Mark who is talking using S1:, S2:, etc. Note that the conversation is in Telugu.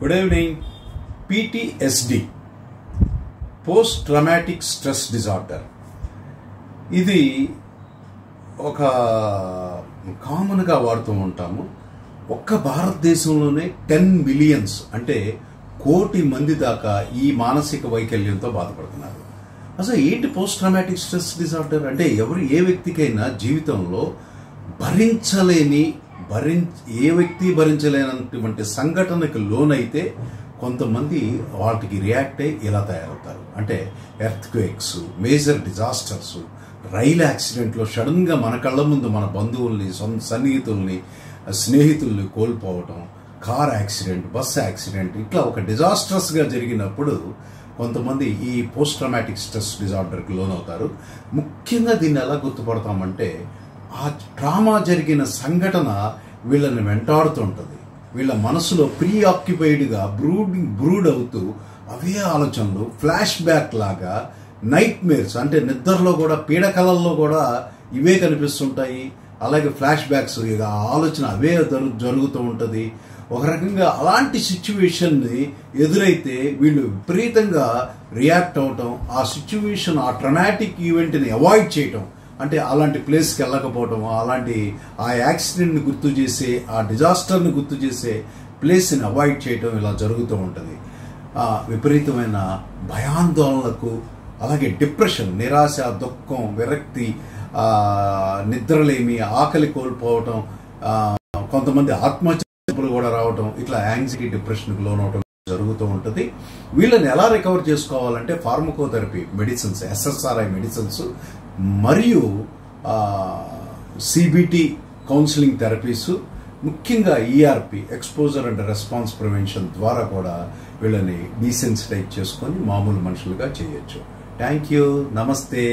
S1: Good evening. PTSD, post traumatic stress disorder, ఇది ఒక కామన్గా వాడుతూ ఉంటాము. ఒక్క భారతదేశంలోనే 10 మిలియన్స్ అంటే 1 కోటి మంది దాకా ఈ మానసిక వైకల్యంతో బాధపడుతున్నారు. అసలు ఏంటి పోస్ట్ ట్రామాటిక్ స్ట్రెస్ డిజార్డర్ అంటే? ఏ వ్యక్తికైనా జీవితంలో ఏ వ్యక్తి భరించలేనటువంటి సంఘటనకు లోనైతే కొంతమంది వాటికి రియాక్ట్ అయ్యి ఇలా తయారవుతారు. అంటే ఎర్త్ క్వేక్స్, మేజర్ డిజాస్టర్స్, రైలు యాక్సిడెంట్లో సడన్గా మన కళ్ళ ముందు మన బంధువుల్ని, సన్నిహితుల్ని, స్నేహితుల్ని కోల్పోవటం, కార్ యాక్సిడెంట్, బస్ యాక్సిడెంట్, ఇట్లా ఒక డిజాస్టర్స్గా జరిగినప్పుడు కొంతమంది ఈ పోస్ట్ ట్రామాటిక్ స్ట్రెస్ డిజార్డర్కి లోనవుతారు. ముఖ్యంగా దీన్ని ఎలా గుర్తుపడతామంటే, ఆ ట్రామా జరిగిన సంఘటన వీళ్ళని వెంటాడుతుంటుంది. వీళ్ళ మనసులో ప్రీఆక్యుపైడ్గా బ్రూడ్ అవుతూ అవే ఆలోచనలు, ఫ్లాష్ బ్యాక్ లాగా, నైట్ మేర్స్ అంటే నిద్రలో కూడా, పీడకలల్లో కూడా ఇవే కనిపిస్తుంటాయి. అలాగే ఫ్లాష్ బ్యాక్స్, ఇక ఆలోచన అవే జరుగుతూ ఉంటుంది. ఒక రకంగా అలాంటి సిచ్యువేషన్ని ఎదురైతే వీళ్ళు విపరీతంగా రియాక్ట్ అవటం, ఆ సిచ్యువేషన్, ఆ ట్రామాటిక్ ఈవెంట్ని అవాయిడ్ చేయటం, అంటే అలాంటి ప్లేస్కి వెళ్ళకపోవటం, ఆ యాక్సిడెంట్ని గుర్తు చేసే, ఆ డిజాస్టర్ని గుర్తు చేసే ప్లేస్ని అవాయిడ్ చేయటం ఇలా జరుగుతూ ఉంటుంది. విపరీతమైన భయాందోళనలకు, అలాగే డిప్రెషన్, నిరాశ, దుఃఖం, విరక్తి, నిద్రలేమి, ఆకలి కోల్పోవటం, కొంతమంది ఆత్మహత్యలు కూడా రావటం, ఇట్లా యాంగ్జైటీ, డిప్రెషన్కి లోనవటం జరుగుతూ ఉంటుంది. వీళ్ళని ఎలా రికవర్ చేసుకోవాలంటే ఫార్మకోథెరపీ మెడిసిన్స్, SSRI మెడిసిన్స్ మరియు CBT కౌన్సిలింగ్ థెరపీస్, ముఖ్యంగా ERP exposure and response prevention ద్వారా కూడా వీళ్ళని డీసెన్సిటైజ్ చేసుకొని మామూలు మనుషులుగా చేయొచ్చు. Thank you. నమస్తే.